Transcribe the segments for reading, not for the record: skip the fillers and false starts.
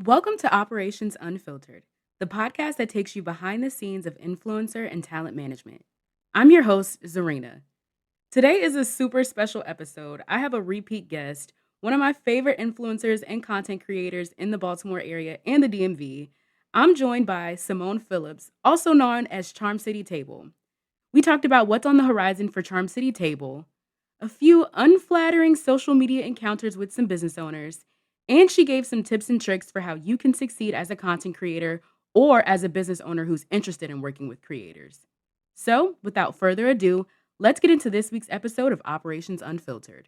Welcome to Operations Unfiltered, the podcast that takes you behind the scenes of influencer and talent management. I'm your host, Zuryna. Today is a super special episode. I have a repeat guest, one of my favorite influencers and content creators in the Baltimore area and the DMV. I'm joined by Simone Phillips, also known as Charm City Table. We talked about what's on the horizon for Charm City Table, a few unflattering social media encounters with some business owners, and she gave some tips and tricks for how you can succeed as a content creator or as a business owner who's interested in working with creators. So, without further ado, let's get into this week's episode of Operations Unfiltered.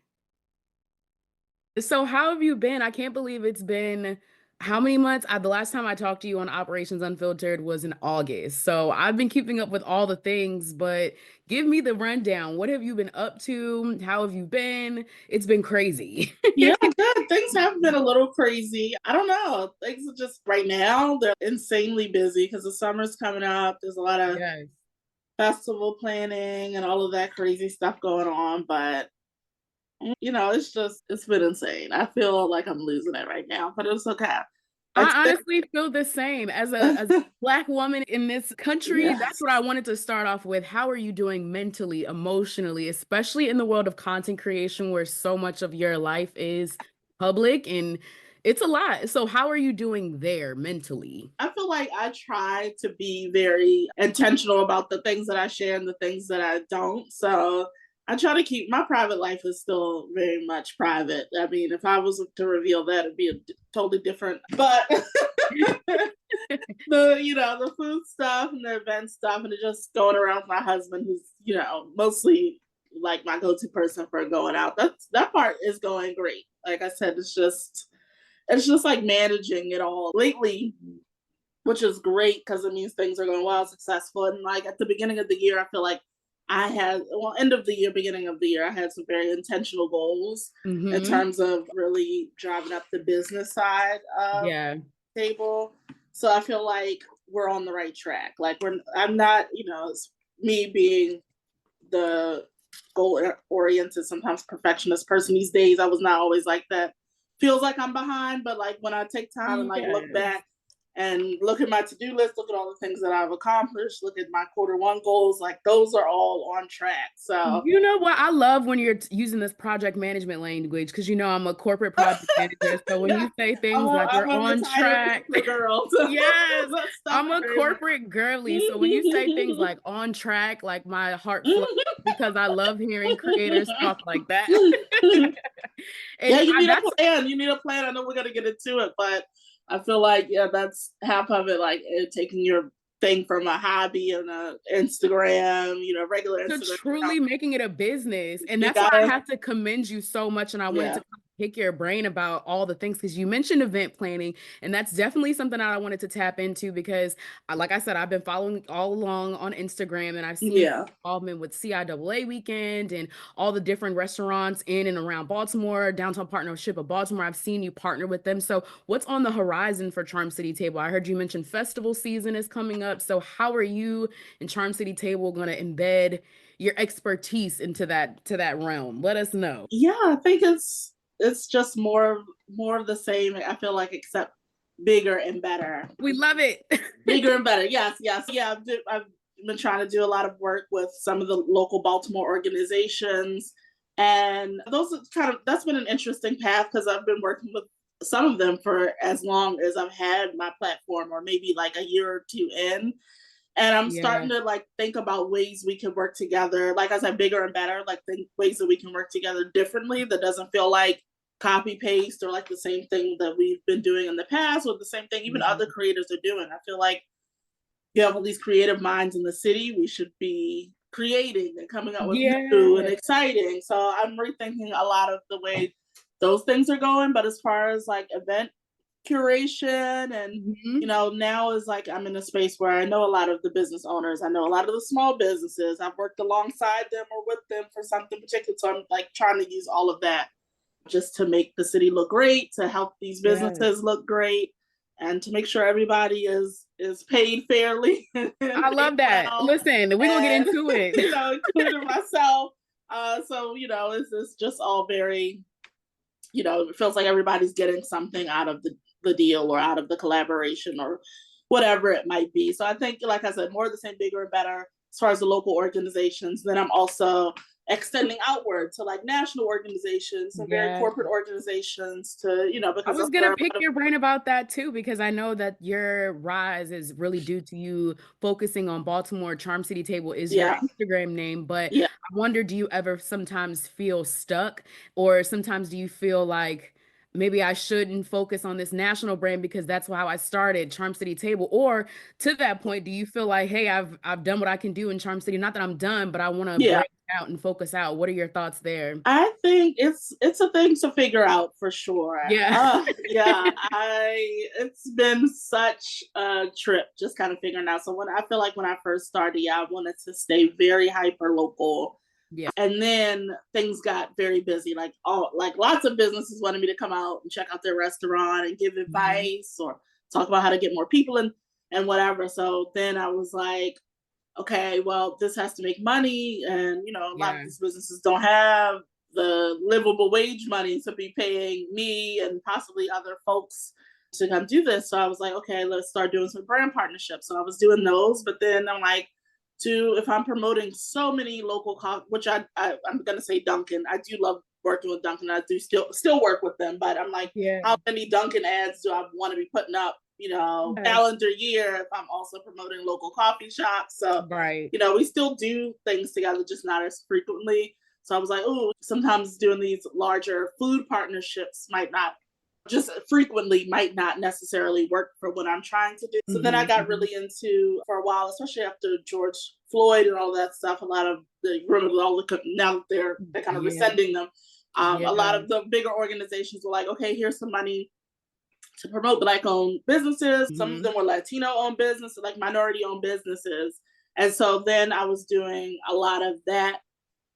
So, how have you been? I can't believe it's been how many months? The last time I talked to you on Operations Unfiltered was in August. So, I've been keeping up with all the things, but give me the rundown. What have you been up to? How have you been? It's been crazy. Yeah, good. Things have been a little crazy. I don't know. Things are just right now, they're insanely busy because the summer's coming up. There's a lot of Yes. festival planning and all of that crazy stuff going on. But, it's been insane. I feel like I'm losing it right now, but it's okay. It's I been, honestly feel the same as a Black woman in this country. That's yes. what I wanted to start off with. How are you doing mentally, emotionally, especially in the world of content creation where so much of your life is public and it's a lot. So how are you doing there mentally? I feel like I try to be very intentional about the things that I share and the things that I don't. So I try to keep my private life is still very much private. I mean, if I was to reveal that, it'd be totally different. But the food stuff and the event stuff and just going around with my husband, who's mostly like my go-to person for going out. That part is going great. Like I said, it's just like managing it all lately, which is great because it means things are going well, successful. And like at the beginning of the year, I feel like end of the year, beginning of the year, I had some very intentional goals in Hmm. terms of really driving up the business side of Yeah. the table. So I feel like we're on the right track. I'm not, it's me being the goal oriented, sometimes perfectionist person these days. I was not always like that. Feels like I'm behind, but like when I take time and like look Yes. back and look at my to-do list, look at all the things that I've accomplished, look at my quarter one goals, like those are all on track. So You know what? I love when you're using this project management language because I'm a corporate project manager. So when yeah, you say things like I'm we're a on retired track, girl. So yes, that stuff I'm is a very much. corporate girly. So when you say things like on track, like my heart flows because I love hearing creators talk like that. Yeah, And that's You need a plan. I know we're gonna get into it, but I feel like that's half of it. Like taking your thing from a hobby and a Instagram, regular to Instagram account. truly making it a business. And You that's why I gotta, have to commend you so much. And I wanted to yeah, kind of pick your brain about all the things because you mentioned event planning. And that's definitely something that I wanted to tap into because, like I said, I've been following all along on Instagram and I've seen your yeah, involvement with CIAA weekend and all the different restaurants in and around Baltimore, Downtown Partnership of Baltimore. I've seen you partner with them. So, what's on the horizon for Charm City Table? I heard you mention festival season is coming up. So, how are you and Charm City Table going to embed your expertise into that realm? Let us know. yeah. I think it's just more of the same. I feel like except bigger and better. We love it. Bigger and better. Yes, yes. Yeah, I've been trying to do a lot of work with some of the local Baltimore organizations. And that's been an interesting path because I've been working with some of them for as long as I've had my platform, or maybe like a year or two in. And I'm Yeah. starting to like think about ways we can work together. Like I said, bigger and better, like think ways that we can work together differently that doesn't feel like copy paste or like the same thing that we've been doing in the past or the same thing even Yeah. other creators are doing. I feel like you have all these creative minds in the city. We should be creating and coming up with new and Yeah. exciting. So I'm rethinking a lot of the way those things are going. But as far as like event curation and Mhm. now is like I'm in a space where I know a lot of the business owners. I know a lot of the small businesses. I've worked alongside them or with them for something particular. So I'm like trying to use all of that just to make the city look great, to help these Yes. businesses look great, and to make sure everybody is paid fairly and I paid love that. well, Listen, we're gonna get and into it. including myself. So it's just all very, it feels like everybody's getting something out of the deal or out of the collaboration or whatever it might be. So I think, like I said, more of the same, bigger and better as far as the local organizations. Then I'm also extending outward to like national organizations and very Yeah. corporate organizations to, I because was there gonna are a pick lot of, your brain about that too, because I know that your rise is really due to you focusing on Baltimore. Charm City Table is your yeah, Instagram name, but yeah. I wonder, do you ever sometimes feel stuck, or sometimes do you feel like maybe I shouldn't focus on this national brand because that's how I started Charm City Table? Or to that point, do you feel like, hey, I've done what I can do in Charm City? Not that I'm done, but I want to Yeah, branch out and focus out. What are your thoughts there? I think it's a thing to figure out for sure. Yeah. Yeah, I it's been such a trip just kind of figuring out. So when I feel like when I first started, yeah, I wanted to stay very hyper local. Yeah. And then things got very busy. Like lots of businesses wanted me to come out and check out their restaurant and give Mhm. advice or talk about how to get more people in and whatever. So then I was like, okay, well, this has to make money. And, a lot of Yeah. these businesses don't have the livable wage money to be paying me and possibly other folks to come do this. So I was like, okay, let's start doing some brand partnerships. So I was doing those, but then I'm like, if I'm promoting so many local which I'm gonna say Dunkin'. I do love working with Dunkin'. I do still work with them, but I'm like, Yeah. how many Dunkin' ads do I want to be putting up? Yeah. Calendar year if I'm also promoting local coffee shops. So, Right. we still do things together, just not as frequently. So I was like, oh, sometimes doing these larger food partnerships might not just frequently might not necessarily work for what I'm trying to do. So then I Mhm, got mhm. really into for a while, especially after George Floyd and all that stuff. A lot of the remember all the now that they're kind of Yeah, rescinding them. A lot yeah. of the bigger organizations were like, okay, here's some money to promote Black-owned businesses. Some of Mhm. them were Latino-owned businesses, like minority-owned businesses. And so then I was doing a lot of that,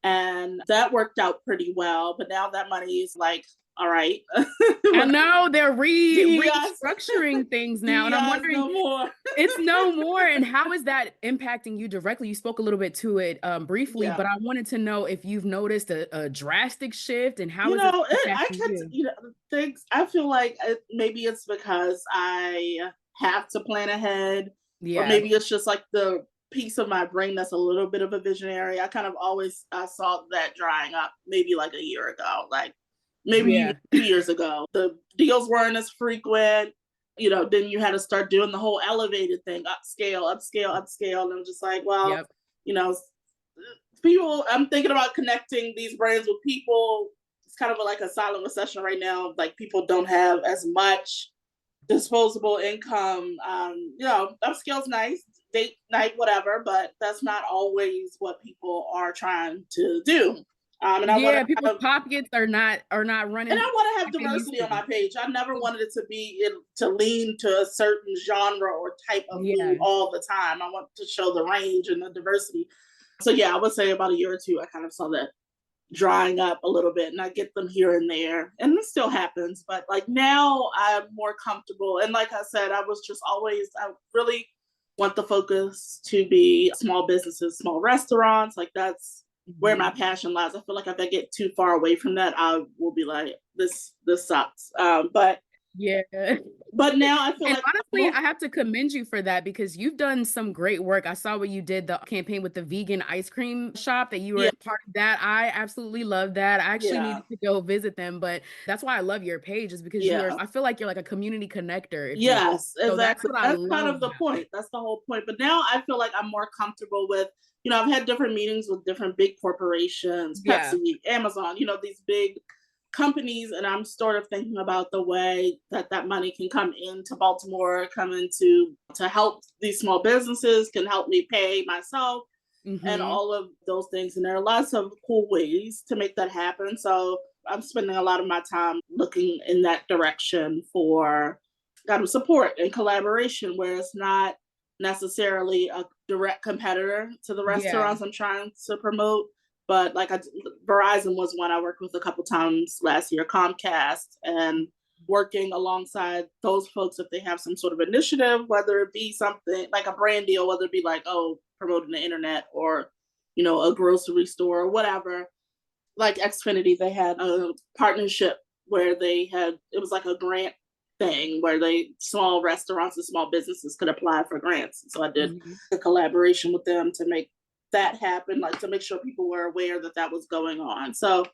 and that worked out pretty well. But now that money is like, all right, I when know they're DEI's restructuring things now, and I'm DEI's wondering, no more. it's no more, and how is that impacting you directly? You spoke a little bit to it, briefly, Yeah. but I wanted to know if you've noticed a drastic shift, and how is it I impacting kept, you? things, I feel like maybe it's because I have to plan ahead, or Yeah, maybe it's just like the piece of my brain that's a little bit of a visionary. I kind of always, I saw that drying up maybe like a year ago, like maybe even yeah, 2 years ago. The deals weren't as frequent. Then you had to start doing the whole elevated thing, upscale, upscale, upscale. And I'm just like, well, yep, you know, people, I'm thinking about connecting these brands with people. It's kind of like a silent recession right now. Like people don't have as much disposable income. Upscale's nice, date night, whatever, but that's not always what people are trying to do. And I want yeah. to People's have pockets are not and running I want to have like they used diversity on to. my page. I never wanted it to be to lean to a certain genre or type of food Yeah, all the time. I want to show the range and the diversity. So yeah, I would say about a year or two, I kind of saw that drying up a little bit, and I get them here and there, and this still happens. But like now, I'm more comfortable. And like I said, I really want the focus to be small businesses, small restaurants. Like that's where my mhm. passion lies. I feel like if I get too far away from that, I will be like, this sucks. But Yeah. now I feel And like I'm honestly, more, I have to commend you for that because you've done some great work. I saw what you did, the campaign with the vegan ice cream shop that you were yeah, part of that. I absolutely love that. I actually yeah, needed to go visit them, but that's why I love your page is because yeah. I feel like you're like a community connector, if you will. Yes, So that's exactly. what I That's kind love of the about point. it. That's the whole point. But now I feel like I'm more comfortable with, I've had different meetings with different big corporations, Yeah. Pepsi, Amazon, these big companies. And I'm sort of thinking about the way that money can come into Baltimore, come into to help these small businesses, can help me pay myself and Hmm. all of those things. And there are lots of cool ways to make that happen. So I'm spending a lot of my time looking in that direction for kind of support and collaboration, where it's not necessarily a direct competitor to the Yeah. restaurants I'm trying to promote. But Verizon was one I worked with a couple times last year, Comcast, and working alongside those folks if they have some sort of initiative, whether it be something like a brand deal, whether it be like, oh, promoting the internet or, a grocery store or whatever. Like Xfinity, they had a partnership where it was like a grant thing where small restaurants and small businesses could apply for grants. So I did Mhm. a collaboration with them to make that happen, like to make sure people were aware that that was going on. So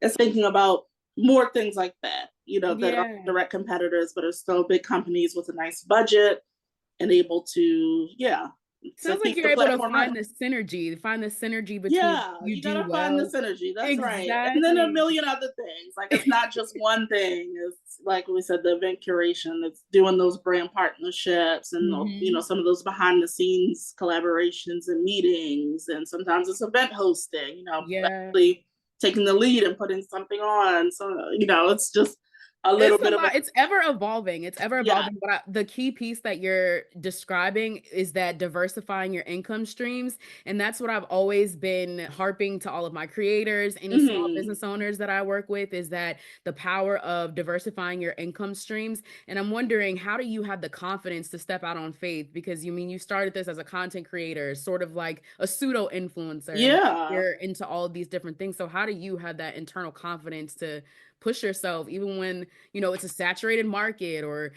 it's thinking about more things like that, that are Yeah. direct competitors, but are still big companies with a nice budget and able to, to Sounds like keep you're the able to platform running. find the synergy between Yeah, you you do gotta find the well. synergy. That's right. And then a Exactly. million other things. Like it's not just one thing. It's like we said, the event curation. It's doing those brand partnerships and Mhm. some of those behind the scenes collaborations and meetings. And sometimes it's event hosting. Yeah. Actually taking the lead and putting something on. So it's just a little It's a bit of a lot. It's ever evolving. It's ever yeah. evolving. But the key piece that you're describing is that diversifying your income streams. And that's what I've always been harping to all of my creators, any small Hmm. business owners that I work with, is that the power of diversifying your income streams. And I'm wondering, how do you have the confidence to step out on faith? Because you started this as a content creator, sort of like a pseudo influencer, and Yeah. you're into all of these different things. So how do you have that internal confidence to push yourself even when it's a saturated market, or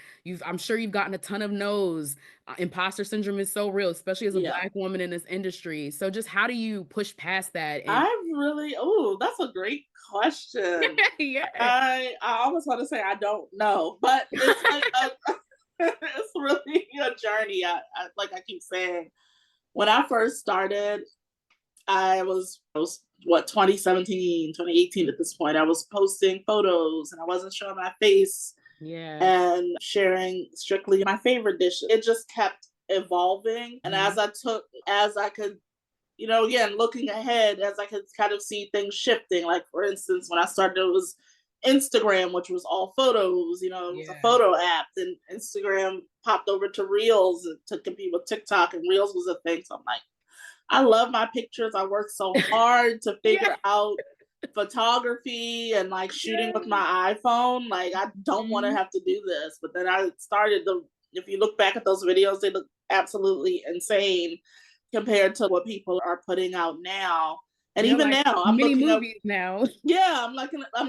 I'm sure you've gotten a ton of no's. Imposter syndrome is so real, especially as a Yeah. Black woman in this industry. So just how do you push past that? And That's a great question. yeah. I almost want to say I don't know, but it's like it's really a journey. Like I keep saying, when I first started, I was what 2017, 2018 at this point. I was posting photos and I wasn't showing my face Yeah. and sharing strictly my favorite dishes. It just kept evolving, and Mhm. as I could again, looking ahead as I could kind of see things shifting. Like, for instance, when I started, it was Instagram, which was all photos, it was a Yeah. photo app. Then Instagram popped over to Reels to compete with TikTok, and Reels was a thing. So I'm like, I love my pictures. I worked so hard to Yeah. figure out photography and like shooting Yeah. with my iPhone. Like, I don't want to Mhm. have to do this. But then if you look back at those videos, they look absolutely insane compared to what people are putting out now. And They're even like now, mini movies now. I'm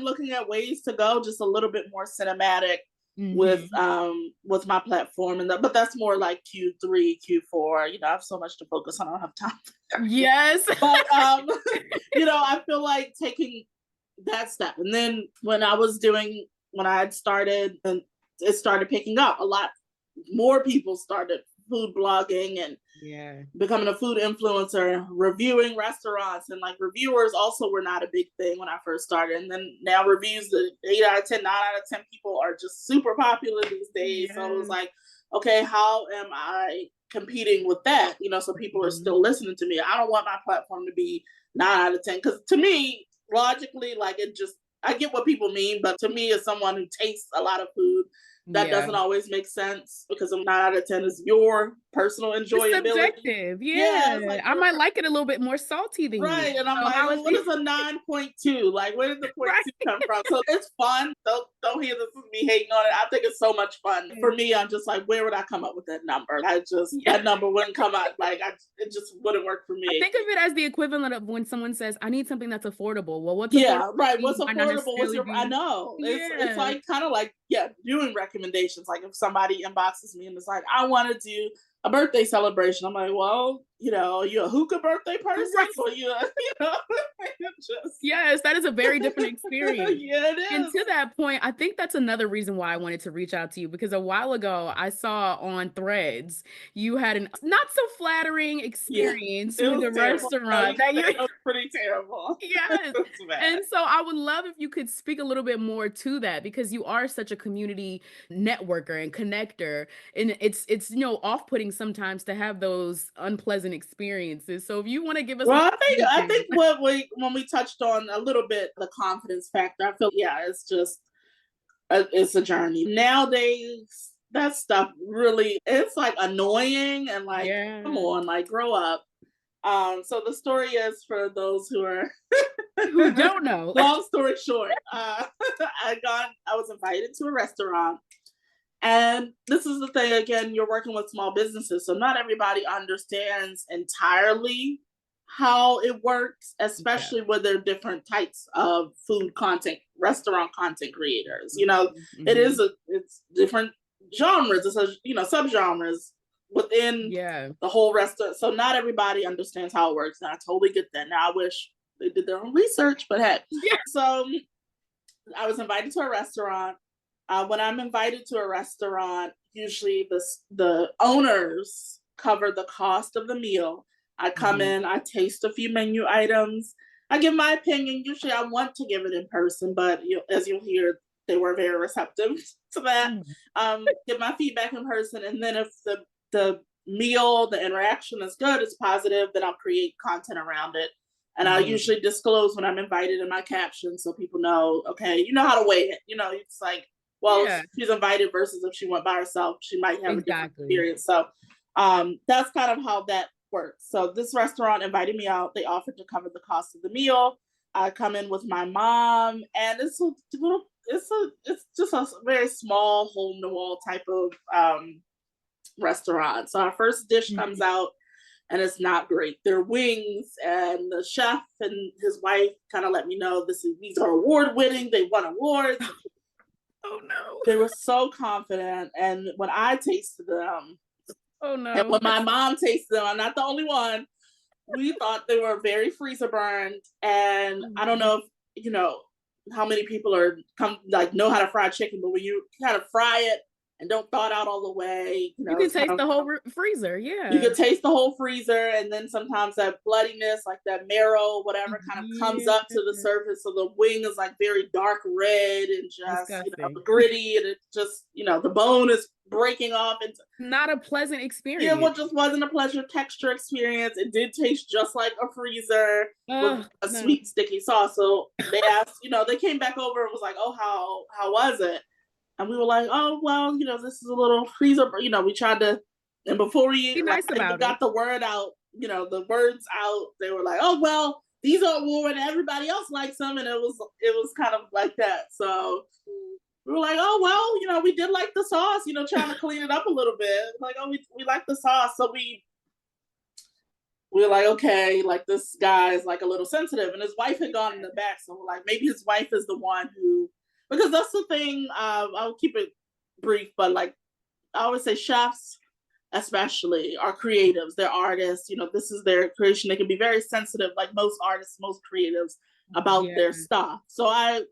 looking at ways to go just a little bit more cinematic Mhm. with my platform, but that's more like Q3, Q4. I have so much to focus on. I don't have time. Yes. But I feel like taking that step. And then when I had started and it started picking up, a lot more people started food blogging and Yeah. becoming a food influencer, reviewing restaurants, and like reviewers also were not a big thing when I first started. And then now reviews, the 8 out of 10, 9 out of 10 people are just super popular these days. So it was Yes. like, okay, how am I competing with that? So people are Mhm. still listening to me. I don't want my platform to be 9 out of 10 because to me, logically, like I get what people mean, but to me, as someone who tastes a lot of food, that Yeah. doesn't always make sense because a 9 out of 10 is your personal It's enjoyability. subjective. Yeah, it's like Yeah. I your might like it a little bit more salty than you. right. And I'm So like, how well, is what it? is a 9.2? Like, where did the point Right. two come from? So it's fun. Don't hear this as me hating on it. I think it's so much fun. For me, I'm just like, where would I come up with that number? Yeah. That number wouldn't come out. It just wouldn't work for I me. think of it as the equivalent of when someone says, "I need something that's affordable." Well, what's affordable Yeah, to right. you What's might not affordable? necessarily I be. know. It's Yeah. like kind of like, yeah, doing recommendations. Like if somebody inboxes me and it's like, I want to do a birthday celebration. I'm like, well, you a hookah birthday person? Right. Or you know, just Yes, that is a very different experience. yeah, it And to is. that point, I think that's another reason why I wanted to reach out to you, because a while ago I saw on Threads you had an not so flattering Yeah, experience it with was a terrible. No, restaurant that you. it was pretty terrible. Yes. It's bad. And so I would love if you could speak a little bit more to that, because you are such a community networker and connector, and it's off-putting sometimes to have those unpleasant experiences. So if you want to give us a Well, I preview. think what we when we touched on a little bit the confidence factor, I feel it's just it's a journey. Nowadays, that stuff really it's like annoying and like come Yeah. on, like grow up. So the story is for those who are Who don't know. long story short, I was invited to a restaurant. And this is the thing again, you're working with small businesses, so not everybody understands entirely how it works, Yeah. especially when there are different types of food content, restaurant content creators. You know, Mm-hmm. it's different genres, it's a, subgenres within Yeah. the whole restaurant. So not everybody understands how it works. And I totally get that. Now I wish they did their own research, but hey. Yeah. So I was invited to a restaurant. When I'm invited to a restaurant, usually the owners cover the cost of the meal. I come Mm-hmm. in, I taste a few menu items, I give my opinion. Usually, I want to give it in person, but as you'll hear, they were very receptive to that. Mm-hmm. Give my feedback in person, and then if the meal, the interaction is good, it's positive, then I'll create content around it. And I Mm-hmm. usually disclose when I'm invited in my caption so people know, okay, you know how to weigh it. It's like, well, if Yeah. she's invited versus if she went by herself, she might have a different Exactly. experience. So that's kind of how that works. So this restaurant invited me out. They offered to cover the cost of the meal. I come in with my mom, and it's just a very small hole in the wall type of restaurant. So our first dish comes Mhm. out, and it's not great. They're wings, and the chef and his wife kind of let me know these are award winning. They won awards. Oh no. They were so confident, and when I tasted them, Oh and no. when my mom tasted them, I'm not the only one. We thought they were very freezer burned, and I don't Mhm. know if how many people know how to fry chicken, but when you kind of fry it and don't thaw it out all the way, You can it's kind taste of the whole freezer. you Yeah. can taste the whole freezer, and then sometimes that bloodiness, like that marrow, whatever, kind of comes Yeah. up to the surface. So the wing is like very dark red and just Disgusting. gritty, and it just the bone is breaking off. And Not a pleasant yeah, experience. what just wasn't a pleasure texture experience. It did taste just like a freezer with Oh a no. sweet sticky sauce. So they asked, they came back over and was like, "Oh, how was it?" And we were like, "Oh, well, this is a little freezer." We tried to, and before Be we nice I even about it. got the word out, the words out, they were like, "Oh, well, these are warm and everybody else likes them," and it was kind of like that. So we were like, "Oh, well, we did like the sauce," trying to clean it up a little bit. Like, "Oh, we like the sauce," so we were like, okay, like this guy is like a little sensitive, and his wife had gone in the back, so we're like, maybe his wife is the one who, because that's the thing. I'll keep it brief, but like I always say, chefs especially are creatives. They're artists. This is their creation. They can be very sensitive, like most artists, most creatives, about Yeah. their stuff. So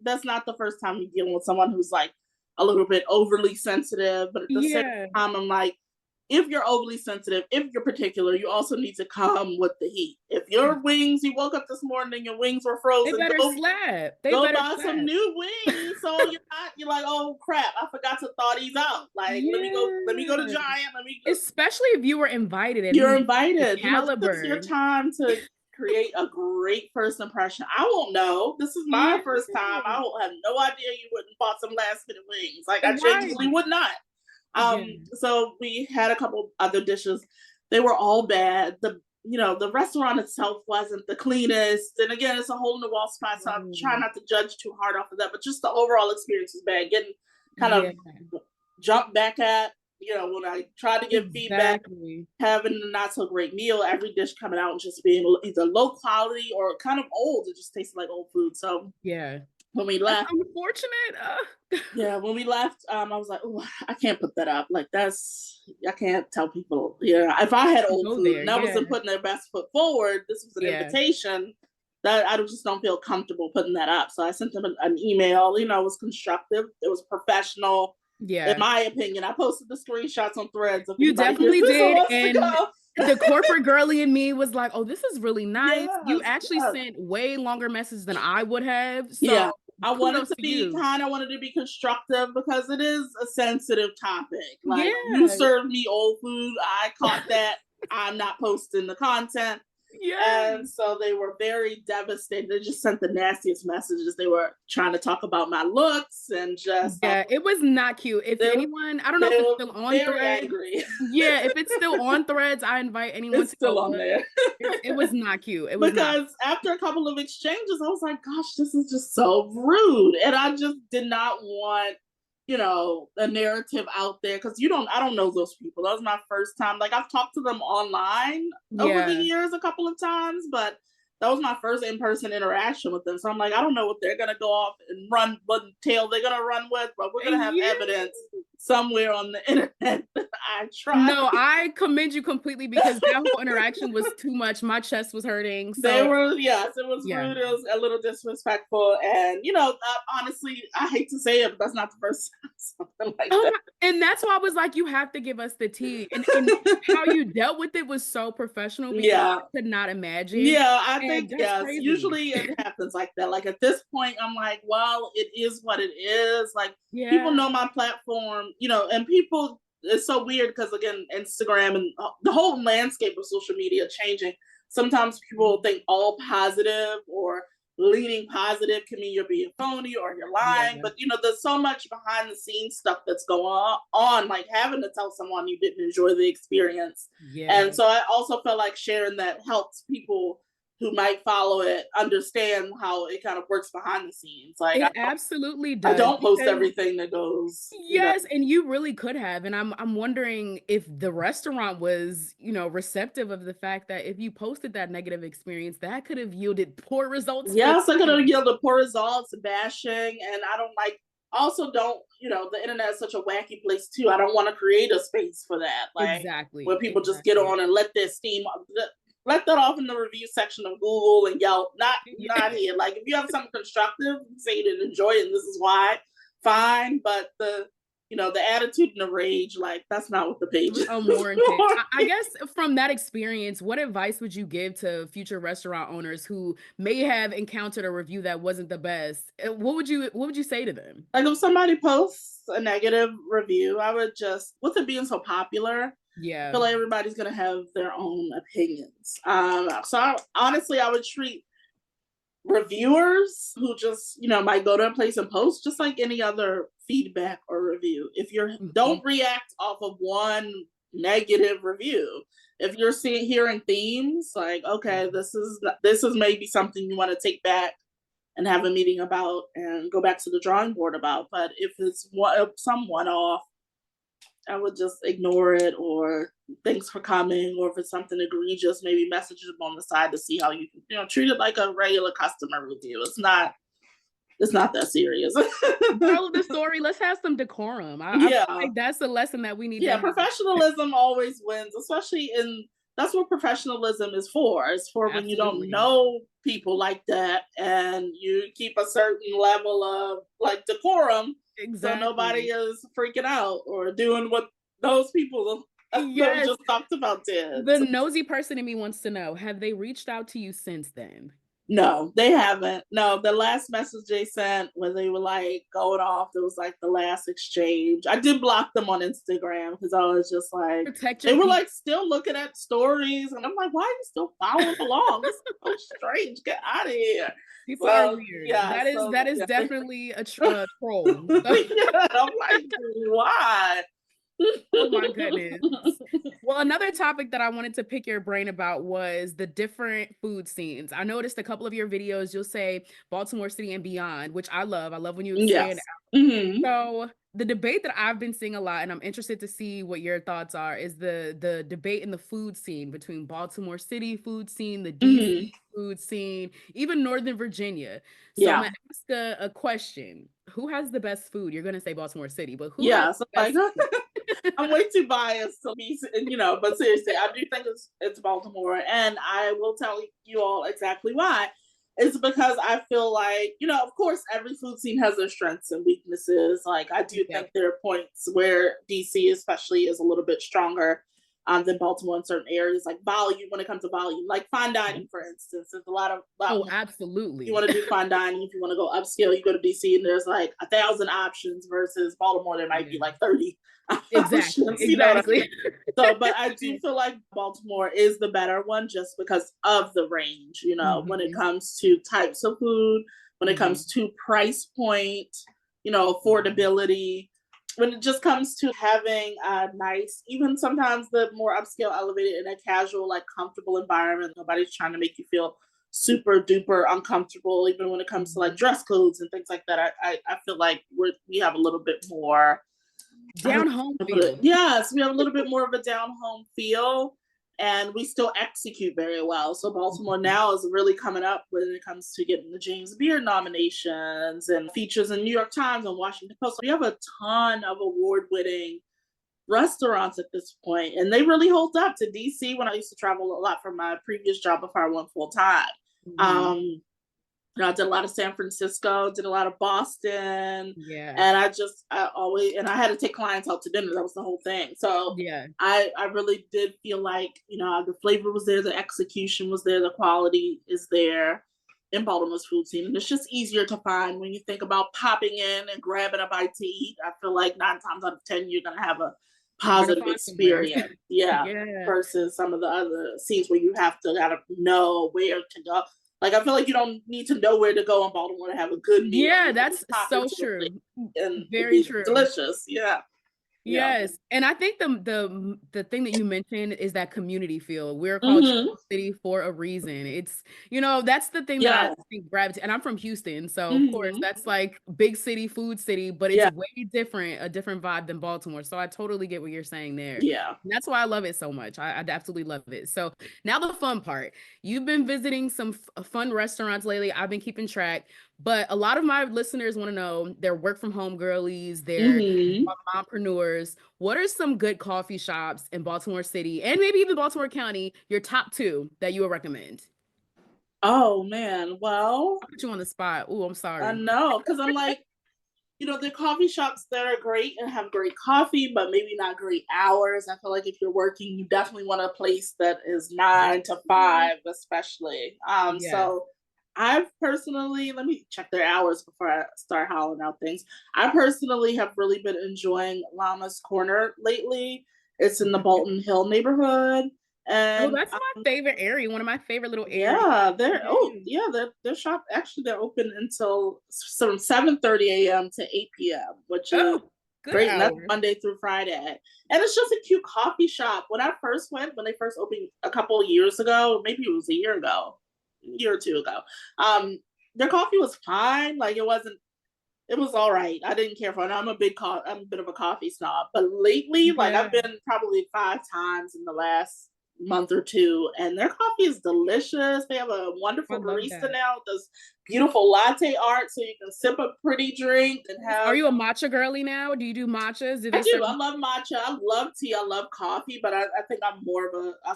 that's not the first time you're dealing with someone who's like a little bit overly sensitive, but at the same Yeah. time, I'm like, if you're overly sensitive, if you're particular, you also need to come with the heat. If your wings, you woke up this morning and your wings were They frozen, better slap. They go better buy some slap. new wings. So you're like, oh crap, I forgot to thaw these out. Like, let me go to Yeah. Giant. Let me go. Especially if you were invited and You're you the invited. This is your caliber. time to create a great first impression. I won't know. This is my Yeah. first time. I will have no idea you wouldn't bought some last minute wings. Like, I Right. genuinely would not. Yeah. So we had a couple other dishes. They were all bad. The restaurant itself wasn't the cleanest. And again, it's a hole in the wall spot, so I'm trying Mm. not to judge too hard off of that. But just the overall experience was bad. Getting kind Yeah. of jumped back at, when I tried to give feedback, Exactly. having a not so great meal, every dish coming out and just being either low quality or kind of old. It just tasted like old food. So Yeah. when we That's left, unfortunate. yeah, when we left, I was like, oh, I can't put that up. Like, I can't tell people. If I had To old go food there. and I Yeah. wasn't putting their best foot forward, this was an Yeah. invitation that I just don't feel comfortable putting that up. So I sent them an email. It was constructive. It was professional. In Yeah. my opinion, I posted the screenshots on Threads if You anybody hears definitely this and did, wants to and go. the corporate girly in me was like, "Oh, this is really nice." You Yes, actually yes. sent way longer messages than I would have, so Yeah. I wanted kudos to to be you. kind. I wanted to be constructive because it is a sensitive topic. Like, you Yeah. served me old food. I caught that. I'm not posting the content. Yeah. And so they were very devastated. They just sent the nastiest messages. They were trying to talk about my looks and just Yeah, it was not cute. If they, anyone I don't know they if it's were still on very Threads. angry. Yeah, if it's still on Threads, I invite anyone It's to go still on look. there. It was not cute. It was not. Because after a couple of exchanges, I was like, gosh, this is just so rude. And I just did not want a narrative out there, because I don't know those people. That was my first time. Like, I've talked to them online over the Yeah. years a couple of times, but that was my first in-person interaction with them. So I'm like, I don't know what they're gonna go off and run, what tail they're gonna run with, but we're gonna have Yeah. evidence somewhere on the internet that I tried. No, I commend you completely because that whole interaction was too much. My chest was hurting. They So, were, yes, it was yeah. rude. It was a little disrespectful. And, honestly, I hate to say it, but that's not the first time something like Oh that. my, and that's why I was like, you have to give us the tea. And how you dealt with it was so professional because Yeah. I could not imagine. Yeah, I think, And that's yes, crazy. usually it happens like that. Like, at this point, I'm like, well, it is what it is. Like, people Yeah. know my platform, and people, it's so weird because, again, Instagram and the whole landscape of social media changing. Sometimes people think all positive or leaning positive can mean you're being phony or you're lying. Yeah. But, there's so much behind the scenes stuff that's going on, like having to tell someone you didn't enjoy the experience. Yeah. And so I also felt like sharing that helps people who might follow it understand how it kind of works behind the scenes. Like, It absolutely I does don't post because everything that goes. yes, and you really could have. And I'm wondering if the restaurant was, receptive of the fact that if you posted that negative experience, that could have yielded poor results for Yes, I could have them. yielded poor results, bashing, and I don't like. Also, don't the internet is such a wacky place too. I don't want to create a space for that, like where Exactly. people just get Exactly. on and let their steam, let that off in the review section of Google and Yelp. Not Yeah. not here. Like, if you have something constructive, say you didn't enjoy it, and this is why. Fine, but the attitude and the rage, like, that's not what the page is Unwarranted. for. I guess from that experience, what advice would you give to future restaurant owners who may have encountered a review that wasn't the best? What would you say to them? Like, if somebody posts a negative review, I would just, with it being so popular, I Yeah. feel like everybody's gonna have their own opinions. Honestly, I would treat reviewers who just might go to a place and post just like any other feedback or review. If you're Mhm. Don't react off of one negative review. If you're hearing themes, like, okay, Yeah. this is maybe something you want to take back and have a meeting about and go back to the drawing board about. But if it's some one off, I would just ignore it, or thanks for coming, or if it's something egregious, maybe message them on the side to see how you can, treat it like a regular customer review. It's not that serious. Moral of the story, let's have some decorum. I feel Yeah. like that's a lesson that we need to Yeah, have. professionalism always wins, especially that's what professionalism is for. It's for when you don't Absolutely. know people like that and you keep a certain level of, like, decorum, so nobody Exactly. is freaking out or doing what those people that we Yes. just talked about did. The nosy person in me wants to know, have they reached out to you since then? No, they haven't. No, the last message they sent when they were like going off, it was like the last exchange. I did block them on Instagram because I was just like, Protect they your were peace. like still looking at stories, and I'm like, why are you still following along? This is so strange. Get out of here. People are So weird. yeah, That is yeah, definitely a troll. yeah. I'm like, why? Oh my goodness. Well, another topic that I wanted to pick your brain about was the different food scenes. I noticed a couple of your videos, you'll say Baltimore City and beyond, which I love. I love when you expand. Yes. Hmm. So the debate that I've been seeing a lot, and I'm interested to see what your thoughts are, is the debate in the food scene between Baltimore City food scene, the DC Hmm. food scene, even Northern Virginia. So I'm Yeah. gonna ask a question. Who has the best food? You're gonna say Baltimore City, but who has Yeah. So, the like, best food? I'm way too biased to be, but seriously, I do think it's Baltimore, and I will tell you all exactly why. It's because I feel like, of course, every food scene has their strengths and weaknesses. Like, I do Yep. think there are points where DC, especially, is a little bit stronger than Baltimore in certain areas, like volume. When it comes to volume, like fine dining, for instance, there's a lot Oh, more. You absolutely. want to do fine dining, if you want to go upscale, you go to DC, and there's like 1,000 options versus Baltimore. There might be Yeah. like 30 Exactly. options. You know what I Exactly. mean? So, but I do feel like Baltimore is the better one just because of the range. When it Mhm. comes to types of food, when it comes Mhm. to price point, Yeah. affordability. When it just comes to having a nice, even sometimes the more upscale, elevated, in a casual, like, comfortable environment, nobody's trying to make you feel super duper uncomfortable, even when it comes to like dress codes and things like that. I feel like we have a little bit more, I don't Down home know, feel. yes, we have a little bit more of a down home feel, and we still execute very well. So Baltimore Mhm. now is really coming up when it comes to getting the James Beard nominations and features in New York Times and Washington Post. We have a ton of award winning restaurants at this point, and they really hold up to DC when I used to travel a lot from my previous job before I went full time. Mhm. Um, I did a lot of San Francisco, did a lot of Boston, Yeah. and I always, and I had to take clients out to dinner. That was the whole thing. So Yeah. I really did feel like, the flavor was there, the execution was there, the quality is there in Baltimore's food scene. And it's just easier to find when you think about popping in and grabbing a bite to eat. I feel like 9 times out of 10, you're going to have a You're gonna positive find somewhere. experience. Yeah. Yeah. Versus some of the other scenes where you have to kind of know where to go. Like, I feel like you don't need to know where to go in Baltimore to have a good meal. Yeah, You can just that's pop so into a place true. and it Very be true. delicious. Yeah. Yeah. Yes, and I think the thing that you mentioned is that community feel. We're called Mm-hmm. Travel City for a reason. It's, that's the thing that I Yeah. think gravitate. And I'm from Houston, so of course Mm-hmm. that's like big city, food city, but it's Yeah. way different, a different vibe than Baltimore. So I totally get what you're saying there. Yeah. And that's why I love it so much. I absolutely love it. So now the fun part. You've been visiting some fun restaurants lately. I've been keeping track, but a lot of my listeners want to know they're work from home girlies, they're Mm-hmm. mompreneurs. What are some good coffee shops in Baltimore City and maybe even Baltimore County, your top two that you would recommend? Oh man. Well, I'll put you on the spot. Oh, I'm I sorry. know. Cause I'm like, the coffee shops that are great and have great coffee, but maybe not great hours. I feel like if you're working, you definitely want a place that is That's 9 to 5, especially. yes. So I've personally, let me check their hours before I start howling out things. I personally have really been enjoying Llama's Corner lately. It's in the Okay. Bolton Hill neighborhood. Oh, And that's my favorite area, one of my favorite little areas. yeah, they're oh Yes. yeah, their shop actually they're open until from 7:30 a.m. to 8 p.m., which is Oh, good great. And that's hour. Monday through Friday. And it's just a cute coffee shop. When I first went, when they first opened a couple of years ago, maybe it was a year or two ago. Um, their coffee was fine. Like it was all right. I didn't care for it. I'm a bit of a coffee snob. But lately, like I've Yeah, been probably 5 times in the last month or two, and their coffee is delicious. They have a I wonderful love barista that. now, does beautiful latte art so you can sip a pretty drink and Are have you a matcha girly now? Do you do matchas? Do I they do. serve I love matcha. I love tea. I love coffee, but I think I'm more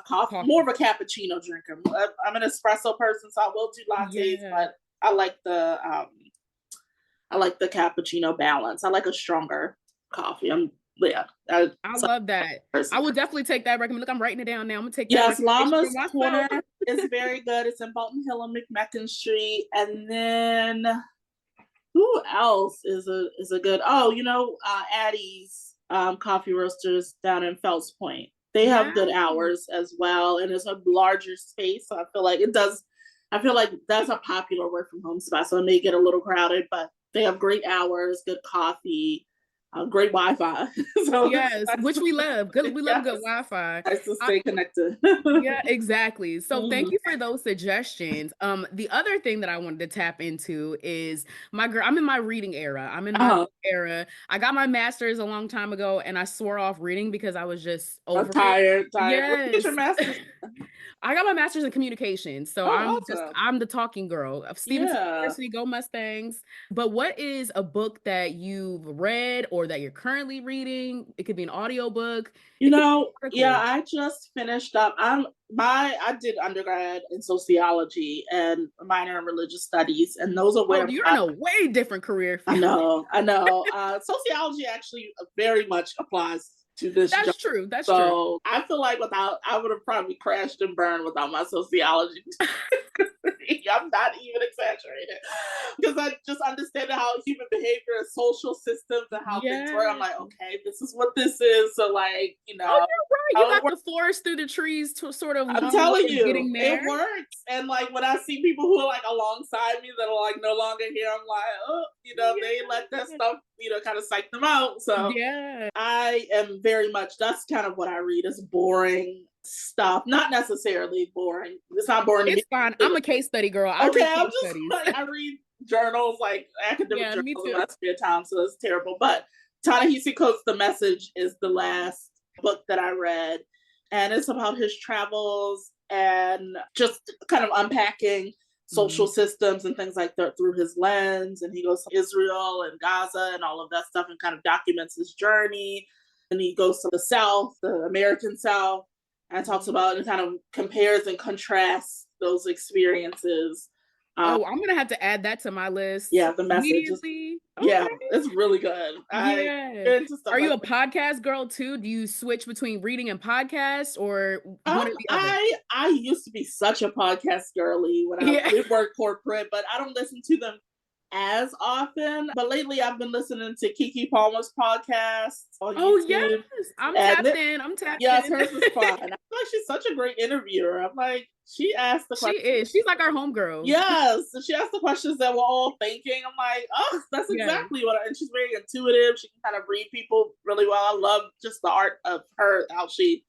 coffee? of a cappuccino drinker. I'm an espresso person, so I will do lattes, Yeah, but I like the cappuccino balance. I like a stronger coffee. Yeah. I love that. I Person. would definitely take that recommend. Look, I'm writing it down now. I'm gonna take that Yes, recommendation for Llama's myself. Corner is very good. It's in Bolton Hill on McMecken Street, and then who else is a good? Oh, Addie's Coffee Roasters down in Fells Point. They have Yeah. good hours as well, and it's a larger space. So I feel like it does. I feel like that's a popular work from home spot, so it may get a little crowded, but they have great hours, good coffee, great Wi-Fi. So it's Yes, nice which to, we love. Good, we love good yes, Wi-Fi. nice to I, stay connected. yeah, exactly. So Mhm. thank you for those suggestions. The other thing that I wanted to tap into is my girl. I'm in my reading era. I'm in my Uh-huh. era. I got my master's a long time ago, and I swore off reading because I was just I'm over it. tired. Where you get your Yes. master's? I got my master's in communication, so Oh, awesome. I'm the talking girl of Stevenson Yeah. University. Go Mustangs! But what is a book that you've read or that you're currently reading? It could be an audiobook. It could be an Yeah, article. I just finished up. I did undergrad in sociology and a minor in religious studies, and those are Oh, where you're in my a way different career I field. know, I know. Sociology actually very much applies to this job. That's true. That's true. So I feel like I would have probably crashed and burned without my sociology. I'm not even exaggerating because I just understand how human behavior and social systems and how things work. I'm Yeah. like, okay, this is what this is. So like, Oh, you're right. You how it got works. the forest through the trees to sort of I'm long telling way of you, getting it there. works. And like when I see people who are like alongside me that are like no longer here, I'm like, oh, they let that Yeah. stuff, kind of psych them out. So Yeah. I am very much that's kind of what I read. It's boring. stuff. Not necessarily boring. It's not boring to me. It's fine. I'm a case study girl. I Okay, read I'm case just studies. like, I read journals, like academic Yeah, me journals in too. my spare time, so it's terrible. But Ta-Nehisi Coates' The Message is the last book that I read, and it's about his travels and just kind of unpacking social systems and things like that through his lens. And he goes to Israel and Gaza and all of that stuff and kind of documents his journey. And he goes to the South, the American South, and talks about and kind of compares and contrasts those experiences. Oh, I'm gonna have to add that to my list Yeah, The Message is, immediately. yeah, Okay. it's really good. I Yeah. get into stuff Are you like a podcast girl too? Do you switch between reading and podcast or one or the other? I used to be such a podcast girly when I Yeah. did work corporate, but I don't listen to them as often. But lately, I've been listening to Kiki Palmer's podcast on Oh yes. YouTube, I'm and tapped in. I'm tapped yes, in. hers is fun. I feel like she's such a great interviewer. I'm like, she asked the She question. is. She's like our homegirl. Yes, she asked the questions that we're all thinking. I'm like, oh, that's Yes. exactly what. And she's very intuitive. She can kind of read people really well. I love just the art of her, how she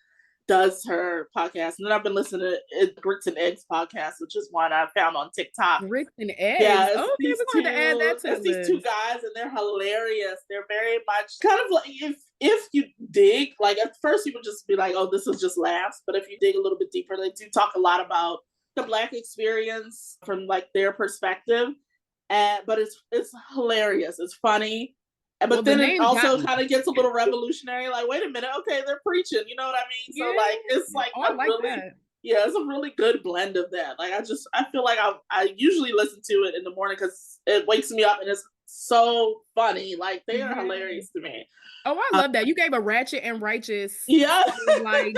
does her podcast. And then I've been listening to Grits and Eggs podcast, which is one I found on TikTok. Grits and eggs. Yeah, Oh, okay, we're going to add that to the it's these two list. guys, and they're hilarious. They're very much kind of like, if you dig, like at first you would just be like, oh, this is just laughs. But if you dig a little bit deeper, they do talk a lot about the Black experience from like their perspective. But it's hilarious. It's funny. But Well, the then it name got also me. kind of gets a little revolutionary. Like, wait a minute, okay, they're preaching. You know what I mean? So like, it's like Oh, I a like really, that. yeah, it's a really good blend of that. Like, I feel like I usually listen to it in the morning because it wakes me up and it's so funny. Like, they are hilarious to me. Oh, I love that. You gave a ratchet and righteous Yeah, like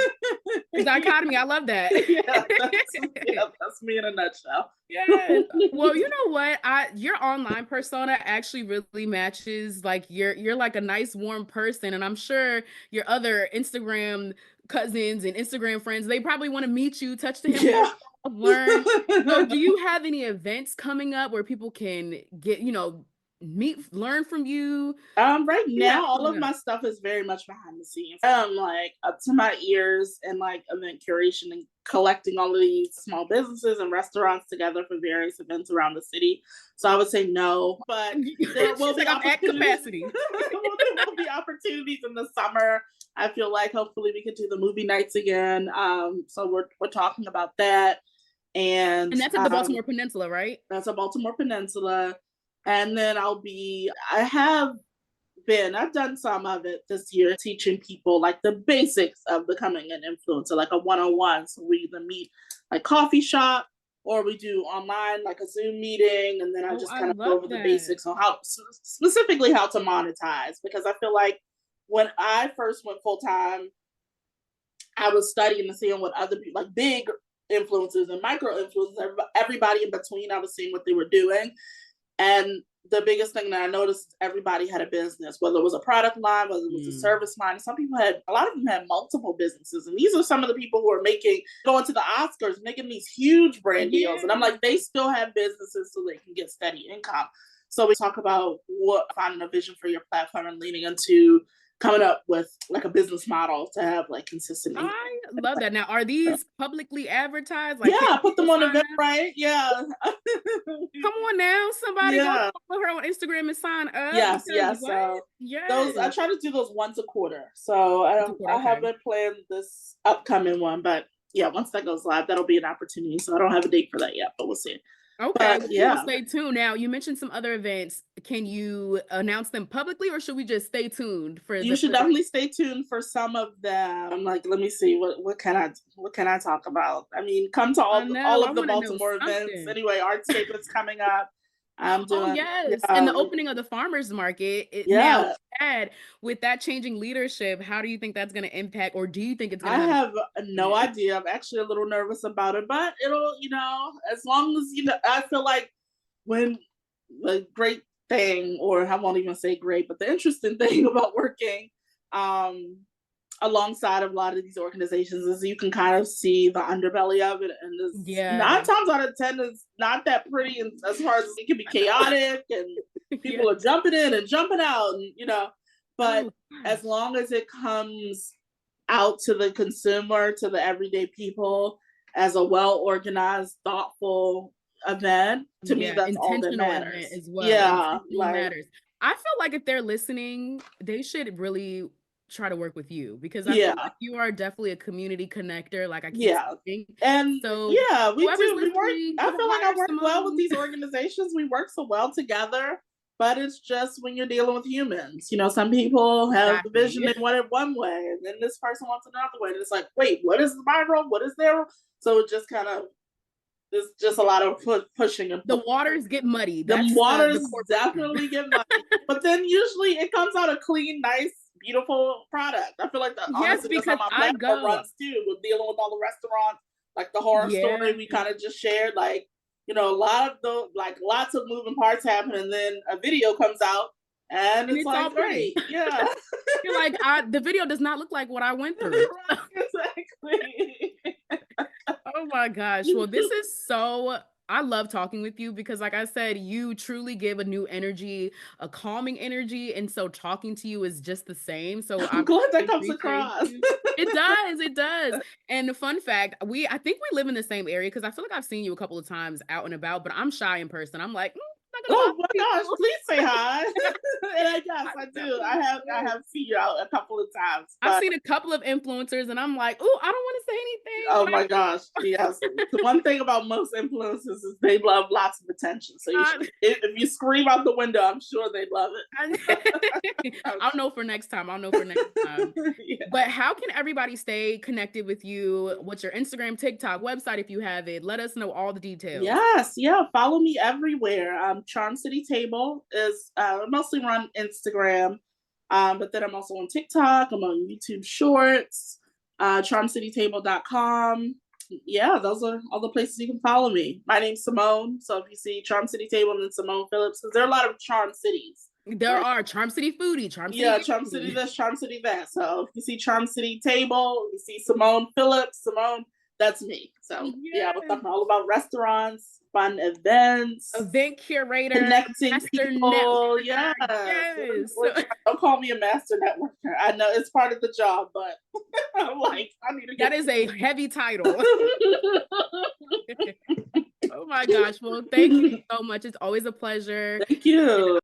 dichotomy. I love that. that's me in a nutshell. Yes. Well, you know what? Your online persona actually really matches like you're like a nice warm person, and I'm sure your other Instagram cousins and Instagram friends, they probably want to meet you, touch the hem of your Yeah. glove, learn. So do you have any events coming up where people can get, meet, learn from you? Right You have now, all of coming up? my stuff is very much behind the scenes. I'm like up to my ears in like event curation and collecting all of these small businesses and restaurants together for various events around the city. So I would say no, but there will She's be like, I'm at opportunities. capacity. There will be opportunities in the summer. I feel like hopefully we could do the movie nights again. So we're talking about that, and And that's at the Baltimore Peninsula, right? that's a Baltimore Peninsula. And then I've done some of it this year, teaching people like the basics of becoming an influencer, like a 101. So we either meet like coffee shop or we do online, like a Zoom meeting. And then I just I kind of go love over the that. basics on specifically how to monetize. Because I feel like when I first went full time, I was studying and seeing what other people, like big influencers and micro influencers, everybody in between, I was seeing what they were doing. And the biggest thing that I noticed, everybody had a business, whether it was a product line, whether it was a service line. Some people a lot of them had multiple businesses. And these are some of the people who are going to the Oscars, making these huge brand deals. And I'm like, they still have businesses so they can get steady income. So we talk about finding a vision for your platform and leaning into coming up with like a business model to have like consistent income. I love that. Now, are these publicly advertised? Like, Yeah, put them on sign up? Eventbrite. Yeah. Come on now, somebody go follow her on Instagram and sign up. Yes, Because yes. what? So Yes. I try to do those once a quarter. So I haven't planned this upcoming one, but yeah, once that goes live, that'll be an opportunity. So I don't have a date for that yet, but we'll see. Okay, But we'll stay tuned. Now, you mentioned some other events. Can you announce them publicly, or should we just stay tuned for you should definitely stay tuned for some of them. I'm like, let me see, what can I talk about? I mean, come to all of the Baltimore events. Anyway, Artscape is coming up. I'm doing and the opening of the farmers market. Now, with that changing leadership, how do you think that's going to impact, or do you think it's going to? I have no idea. I'm actually a little nervous about it, but it'll, as long as I feel like when the great thing, or I won't even say great, but the interesting thing about working alongside of a lot of these organizations is you can kind of see the underbelly of it, and 9 times out of 10 is not that pretty, and as far as it can be chaotic and people are jumping in and jumping out, and but as long as it comes out to the consumer, to the everyday people as a well-organized, thoughtful event. To me, Yeah, that's all that intentional event matters. as well. Yeah, Intentional like, matters. I feel like if they're listening, they should really try to work with you because I feel yeah, like you are definitely a community connector, like I keep yeah. saying. And So yeah, we whoever's do. We work. listening, I you know, feel like I hire work well with Simone. these organizations. We work so well together, but it's just when you're dealing with humans. You know, some people have the vision, Exactly. they want it one way, and then this person wants another way. And it's like, wait, what is my role? What is their role? So it just kind of, there's just a lot of pushing and The pulling. waters get muddy. The That's the waters corporate term. definitely get muddy, but then usually it comes out a clean, nice, beautiful product. I feel like that, Yes, honestly, that's how because my I platform go. runs too. With dealing with all the restaurants, like the horror Yeah. story we kind of just shared, like, you know, a lot of the, like, lots of moving parts happen, and then a video comes out, and And it's it's all like, pretty. great, yeah. You're like, the video does not look like what I went through. Right, exactly. Oh my gosh. Well, this is so I love talking with you because like I said, you truly give a new energy, a calming energy, and so talking to you is just the same. So I I'm glad that really comes appreciate across. you. It does, it does. And the fun fact, I think we live in the same area because I feel like I've seen you a couple of times out and about, but I'm shy in person. I'm like, I'm not gonna Oh bother my gosh, people. please say hi. And yes, I I do. definitely I will. have seen you out a couple of times, I've but seen a couple of influencers and I'm like, oh, I don't want to say anything, oh but my gosh, yes. The one thing about most influencers is they love lots of attention. So you should, I, if you scream out the window, I'm sure they love it. I'll know for next time. I'll know for next time. Yeah. But how can everybody stay connected with you? What's your Instagram, TikTok, website if you have it? Let us know all the details. Yes, yeah. Follow me everywhere. Charm City Table is mostly run Instagram, but then I'm also on TikTok. I'm on YouTube Shorts, charmcitytable.com. Yeah, those are all the places you can follow me. My name's Simone. So if you see Charm City Table and then Simone Phillips, because there are a lot of Charm Cities. There Right? are Charm City Foodie, Charm City Yeah, Charm City Beauty. this, Charm City that. So if you see Charm City Table, you see Simone Phillips, Simone, that's me. So yeah, we're Yes. talking all about restaurants, fun events, Event curator, connecting master people. networker. Yes. Yes. Don't call me a master networker. I know it's part of the job, but I'm like, I need to That get. is a heavy title. Oh my gosh. Well, thank you so much. It's always a pleasure. Thank you.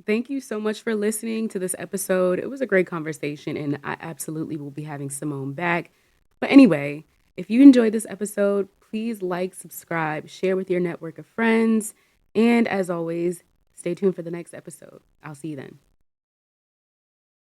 Thank you so much for listening to this episode. It was a great conversation, and I absolutely will be having Simone back. But anyway, if you enjoyed this episode, please like, subscribe, share with your network of friends. And as always, stay tuned for the next episode. I'll see you then.